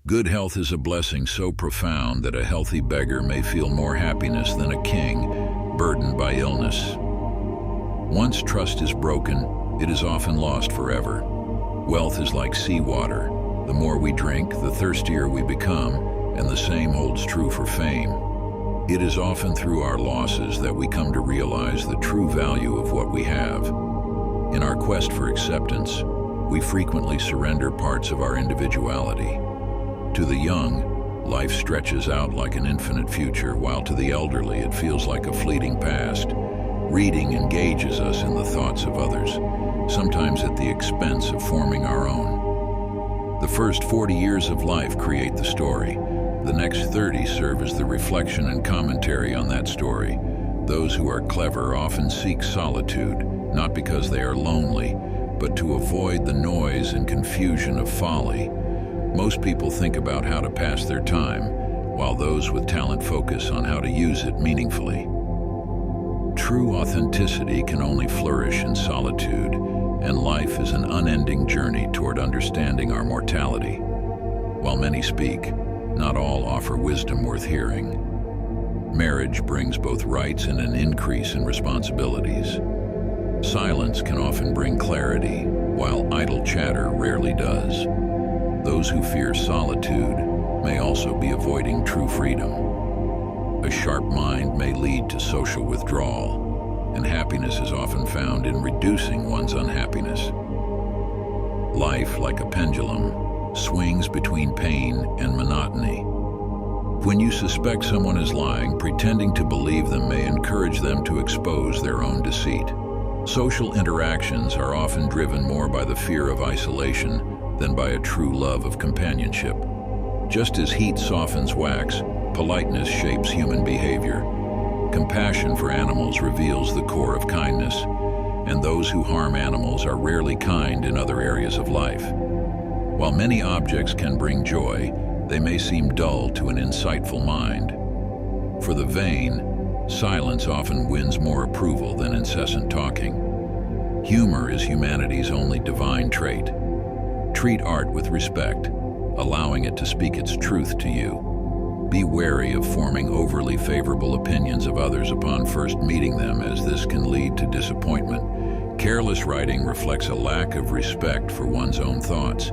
Good health is a blessing so profound that a healthy beggar may feel more happiness than a king burdened by illness. Once trust is broken, it is often lost forever. Wealth is like seawater. The more we drink, the thirstier we become, and the same holds true for fame. It is often through our losses that we come to realize the true value of what we have. In our quest for acceptance, we frequently surrender parts of our individuality. To the young, life stretches out like an infinite future, while to the elderly it feels like a fleeting past. Reading engages us in the thoughts of others, sometimes at the expense of forming our own. The first 40 years of life create the story. The next 30 serve as the reflection and commentary on that story. Those who are clever often seek solitude, not because they are lonely, but to avoid the noise and confusion of folly. Most people think about how to pass their time, while those with talent focus on how to use it meaningfully. True authenticity can only flourish in solitude, and life is an unending journey toward understanding our mortality. While many speak, not all offer wisdom worth hearing. Marriage brings both rights and an increase in responsibilities. Silence can often bring clarity, while idle chatter rarely does. Those who fear solitude may also be avoiding true freedom. A sharp mind may lead to social withdrawal, and happiness is often found in reducing one's unhappiness. Life, like a pendulum, swings between pain and monotony. When you suspect someone is lying, pretending to believe them may encourage them to expose their own deceit. Social interactions are often driven more by the fear of isolation than by a true love of companionship. Just as heat softens wax, politeness shapes human behavior. Compassion for animals reveals the core of kindness, and those who harm animals are rarely kind in other areas of life. While many objects can bring joy, they may seem dull to an insightful mind. For the vain, silence often wins more approval than incessant talking. Humor is humanity's only divine trait. Treat art with respect, allowing it to speak its truth to you. Be wary of forming overly favorable opinions of others upon first meeting them, as this can lead to disappointment. Careless writing reflects a lack of respect for one's own thoughts.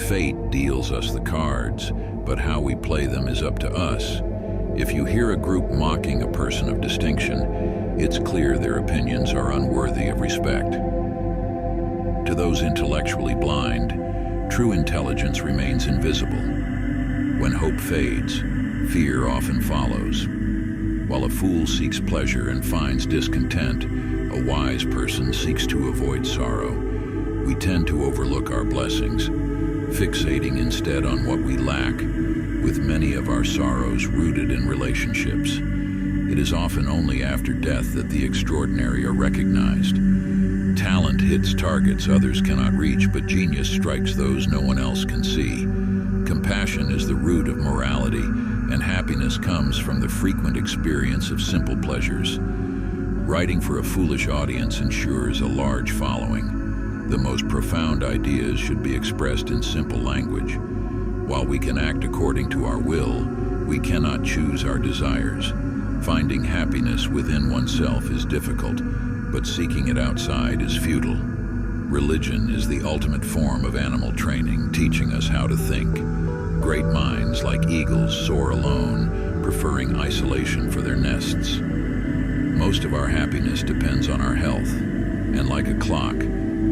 Fate deals us the cards, but how we play them is up to us. If you hear a group mocking a person of distinction, it's clear their opinions are unworthy of respect. To those intellectually blind, true intelligence remains invisible. When hope fades, fear often follows. While a fool seeks pleasure and finds discontent, a wise person seeks to avoid sorrow. We tend to overlook our blessings, fixating instead on what we lack, with many of our sorrows rooted in relationships. It is often only after death that the extraordinary are recognized. Talent hits targets others cannot reach, but genius strikes those no one else can see. Compassion is the root of morality, and happiness comes from the frequent experience of simple pleasures. Writing for a foolish audience ensures a large following. The most profound ideas should be expressed in simple language. While we can act according to our will, we cannot choose our desires. Finding happiness within oneself is difficult, but seeking it outside is futile. Religion is the ultimate form of animal training, teaching us how to think. Great minds, like eagles, soar alone, preferring isolation for their nests. Most of our happiness depends on our health, and like a clock,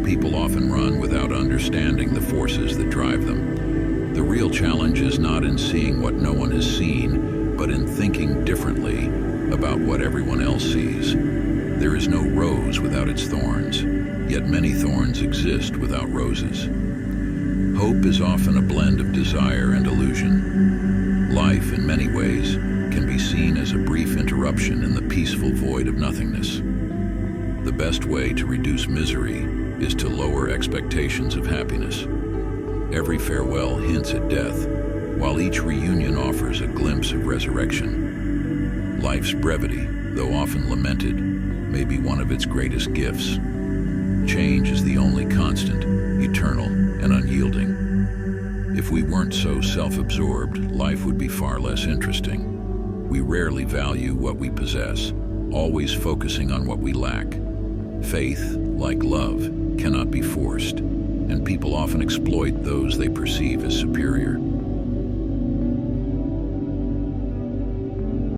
people often run without understanding the forces that drive them. The real challenge is not in seeing what no one has seen, but in thinking differently about what everyone else sees. There is no rose without its thorns, yet many thorns exist without roses. Hope is often a blend of desire and illusion. Life, in many ways, can be seen as a brief interruption in the peaceful void of nothingness. The best way to reduce misery is to lower expectations of happiness. Every farewell hints at death, while each reunion offers a glimpse of resurrection. Life's brevity, though often lamented, may be one of its greatest gifts. Change is the only constant, eternal and unyielding. If we weren't so self-absorbed, life would be far less interesting. We rarely value what we possess, always focusing on what we lack. Faith, like love, cannot be forced, and people often exploit those they perceive as superior.